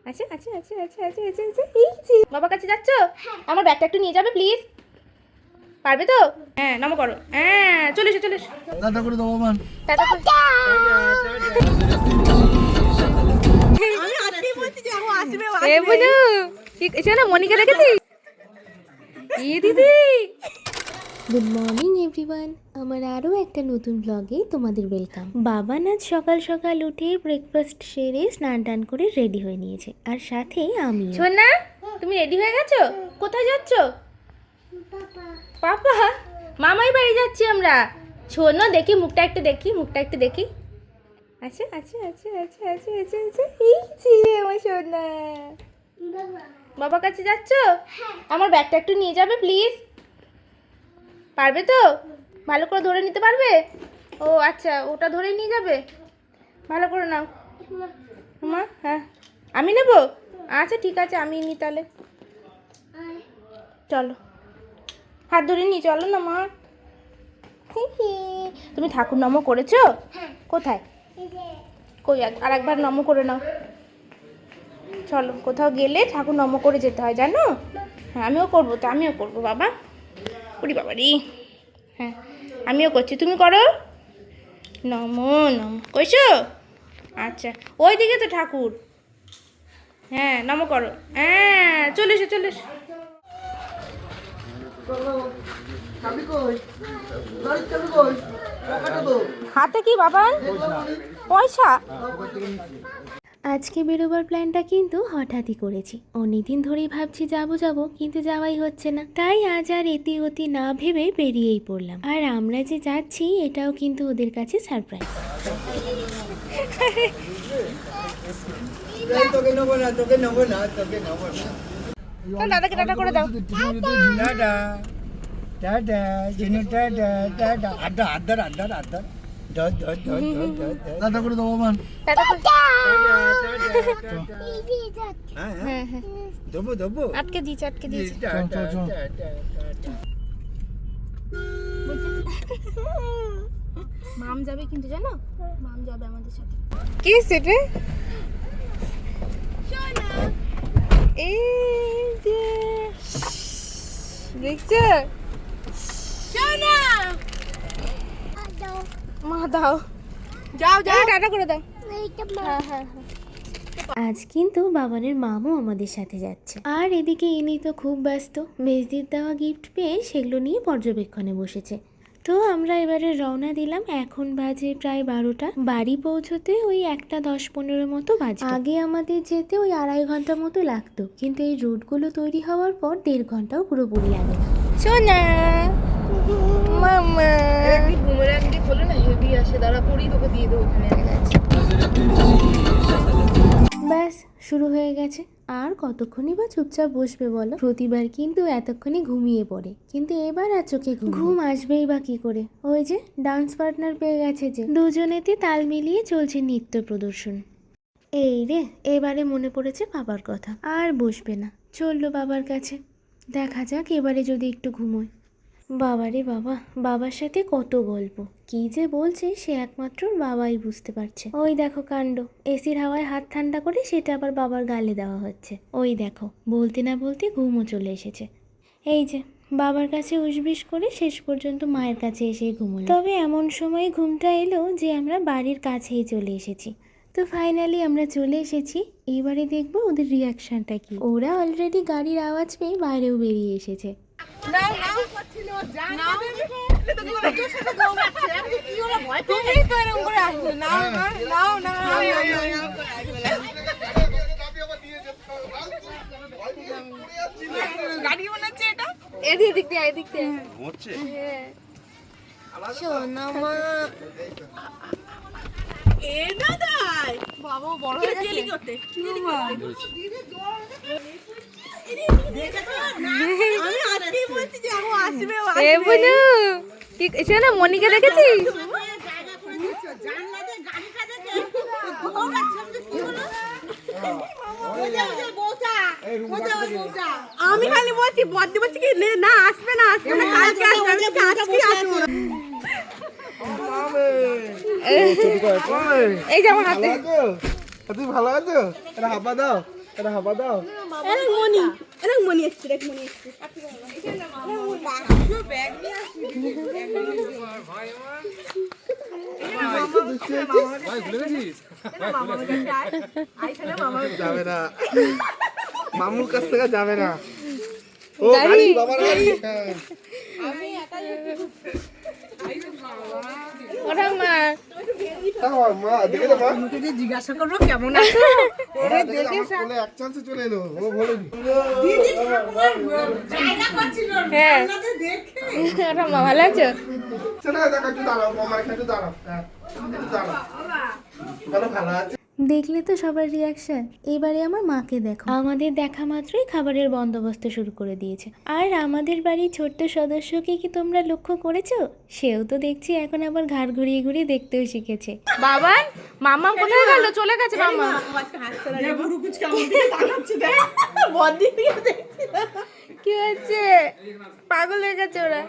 আচ্ছা আচ্ছা আচ্ছা আচ্ছা আচ্ছা আচ্ছা আচ্ছা এই যে বাবার কাছে যাচ্ছ? আমার ব্যাগটা একটু নিয়ে যাবে প্লিজ? পারবে তো? হ্যাঁ নমো করো। হ্যাঁ চলে এসো চলে এসো। টাটা করে দাও মান। টাটা করে। আমি আজকেই বলছি যে ও আসবে এ বুনু কি শোনো মনিকা দেখেছি? ই দিদি। গুড মর্নিং এভরিওয়ান, আমার আরও একটা নতুন ব্লগে তোমাদের ওয়েলকাম। বাবা আজ সকাল সকাল উঠে ব্রেকফাস্ট সেরে স্নান টান করে রেডি হয়ে নিয়েছে, আর সাথে আমি। সোনা তুমি রেডি হয়ে গেছো? কোথায় যাচ্ছ? পাপা মামাই বাড়ি যাচ্ছি আমরা। শোনো দেখি মুখটা একটু দেখি, মুখটা একটু দেখি। আচ্ছা আচ্ছা আচ্ছা আচ্ছা আচ্ছা আচ্ছা আচ্ছা এই যে আমার সোনা। বাবার কাছে যাচ্ছ? আমার ব্যাগটা একটু নিয়ে যাবে প্লিজ? পারবে তো? ভালো করে ধরে নিতে পারবে? ও আচ্ছা ওটা ধরেই নিয়ে যাবে, ভালো করে নাও মা। হ্যাঁ আমি নেব, আচ্ছা ঠিক আছে আমি নিই তাহলে। চলো হাত ধরে নিই, চলো না মা। তুমি ঠাকুর নম করেছো? কোথায়? কই আর একবার নম করে নাও। চলো কোথাও গেলে ঠাকুর নম করে যেতে হয় জানো? হ্যাঁ আমিও করবো তো, আমিও করবো বাবা। ওরে বাবারি, হ্যাঁ আমিও করছি, তুমি করো। নমো নম কইছো? আচ্ছা ওই দিকে তো ঠাকুর। হ্যাঁ নম করো। হ্যাঁ চলে এসো চলে এসো। চাবি কই? গাড়ির চাবি কই? টাকাটা দাও। হাতে কি বাবা? পয়সা? আজকে বেরোবার প্ল্যানটা কিন্তু হঠাৎই করেছি। অনেকদিন ধরেই ভাবছি যাবো যাবো, কিন্তু যাওয়াই হচ্ছে না। তাই আজ আর এতি গতি না ভেবে বেরিয়েই পড়লাম। আর আমরা যে যাচ্ছি এটাও কিন্তু ওদের কাছে সারপ্রাইজ। তোকে নেবো না, তোকে নেবো না, তোকে নেবো না। দাদাকে টাটা করে দাও। Tata tata Jinu tata tata. আড্ডা আড্ডার আড্ডার আড্ডার। ধর ধর ধর ধর ধর। টাটা করে দাও মান। টাটা করে। হ্যাঁ হ্যাঁ হ্যাঁ হ্যাঁ দেবো দেবো। আটকে দিয়েছে আটকে দিয়েছে। Tata tata. মাম যাবে কিন্তু জানো, মাম যাবে আমাদের সাথে। কি সেটা? এই যে দেখছো সোনা, মা দাও, যাও যাও টাটা করে দাও। হ্যাঁ হ্যাঁ হ্যাঁ। আজ কিন্তু বাবানের মামও আমাদের সাথে যাচ্ছে, আর এদিকে ইনি তো খুব ব্যস্ত। মেজদির দেওয়া গিফট পেয়ে সেগুলো নিয়ে পর্যবেক্ষণে বসেছে। তো আমরা এবারে রওনা দিলাম। এখন বাজে প্রায় 12টা। বাড়ি পৌঁছতে ওই 1:10-15 মতো বাজে। আগে আমাদের যেতে ওই 2.5 ঘন্টা মতো লাগতো, কিন্তু এই রুটগুলো তৈরি হওয়ার পর 1.5 ঘন্টাও পুরোপুরি লাগে না। সোনা মামা বুমেরাং দিয়ে খোলে না, হেভি আসে, দাঁড়া পরেই তোকে দিয়ে দেবো ওখানে। ব্যাস শুরু হয়ে গেছে। আর কতক্ষণই বা চুপচাপ বসবে বলো? প্রতিবার কিন্তু এতক্ষণই ঘুমিয়ে পড়ে, কিন্তু এবার আর চোখে ঘুম আসবেই বা কি করে? ওই যে ডান্স পার্টনার পেয়ে গেছে, যে দুজনেতে তাল মিলিয়ে চলছে নৃত্য প্রদর্শন। এই রে এবারে মনে পড়েছে বাবার কথা, আর বসবে না, চললো বাবার কাছে। দেখা যাক এবারে যদি একটু ঘুমোয়। বাবারে বাবা, বাবার সাথে কত গল্প, কি যে বলছে সে একমাত্র বাবাই বুঝতে পারছে। ওই দেখো কাণ্ড, এসির হাওয়ায় হাত ঠান্ডা করে সেটা আবার বাবার গালে দেওয়া হচ্ছে। ওই দেখো বলতে না বলতে ঘুমও চলে এসেছে। এই যে বাবার কাছে উসবিস করে শেষ পর্যন্ত মায়ের কাছে এসে ঘুমোলো। তবে এমন সময় ঘুমটা এলো যে আমরা বাড়ির কাছেই চলে এসেছি। তো ফাইনালি আমরা চলে এসেছি। এবারে দেখবো ওদের রিয়াকশনটা কি। ওরা অলরেডি গাড়ির আওয়াজ পেয়ে বাইরেও বেরিয়ে এসেছে। নাও নাও করছিল নাও তুমি ওর সাথে দৌড়াচ্ছে আমি কি হলো ভয় পেয়ে তুমি তো এরকম করে আসছো। নাও নাও নাও গাড়ি বানাচ্ছে এটা, এদিক দিয়ে এদিক দিয়ে হচ্ছে সোনা মা এ না দাই বাবা বড় হয়ে গেছে করতে আমি আজকেই বলছি যে ও আসবে ও এ বুনু কি শোনো মনিকা দেখেছি? আমি খালি বলছি বদ্দি বলছি কি না আসবে না আসবে না কালকে আসবে, আমি আজকে আসবো। এই যে আমার হাতে। তুই ভালো আছো? এটা হাপা দাও। এটা হাবা দাও। মনি এসছে দেখ মনি এসছে ব্যাগ নিয়ে আসবি যাবে না, মামুর কাছ থেকে যাবে না। ও গাড়ি, বাবার গাড়ি। হ্যাঁ। ওরা মা আমার মা দেখে দে মা। যে জিজ্ঞাসা করবো কেমন আছে ওরা দেখে দে, আমার কোলে এক চান্সে চলে এলো। ও বলেনি। দিদি ঠাকুমার চাইনা করছিল হ্যাঁ আপনাদের দেখে ওরা মা ভালো আছো? চলে দেখা, একটু দাঁড়াও, আমার একটু দাঁড়াও। হ্যাঁ, একটু দাঁড়াও। ভালো ভালো আছে। দেখলে তো সবার রিয়াকশন। এবারে আমার মাকে দেখো, আমাদের দেখা মাত্রই খাবারের বন্দোবস্ত শুরু করে দিয়েছে। আর আমাদের বাড়ির ছোট্ট সদস্যকে কি তোমরা লক্ষ্য করেছো? সেও তো দেখছি এখন আবার ঘাড় ঘুরিয়ে ঘুরিয়ে দেখতেও শিখেছে। বাবান মামা কোথায় গেল? চলে গেছে মামা। বুড়ো কুচ কেমন দিকে তাকাচ্ছে দেখ বদ্দি দিকে দেখছি কি হচ্ছে? পাগল হয়ে গেছে ওরা।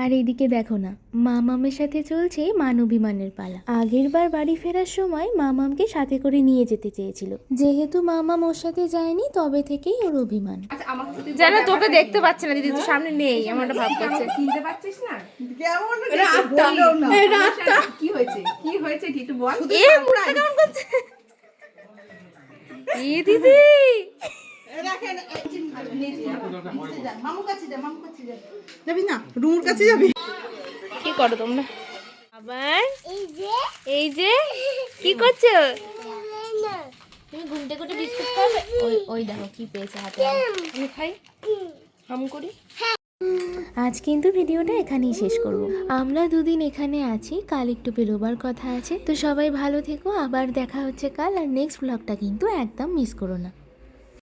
আর এদিকে দেখো না, মামামের সাথে চলছে মান অভিমানের পালা। আগের বার বাড়ি ফেরার সময় মামামকে সাথে করে নিয়ে যেতে চেয়েছিল, যেহেতু মামাম ওর সাথে যায়নি তবে থেকেই ওর অভিমান। জানা তোকে দেখতে পাচ্ছে না দিদি, তুই সামনে নেই, আমার একটা ভাব করছে। চিনতে পারছিস না কেমন বললেও না কি হয়েছে কি হয়েছে কি একটু বল এ মুখটা কেমন করছে? এ দিদি যাবি না রুমুর কাছে যাবি কি করো তোমরা? আবার এই যে কি করছো? তুমি ঘুমতে ঘুরতে বিস্কুট খাবে? ওই ওই দেখো কি পেয়েছে হাতে, আমি খাই, হাম করি। আজ কিন্তু ভিডিওটা এখানেই শেষ করব। আমরা দুদিন এখানে আছি, কাল একটু বেরোবার কথা আছে। তো সবাই ভালো থেকো, আবার দেখা হচ্ছে কাল। আর নেক্সট ব্লগটা কিন্তু একদম মিস করো না।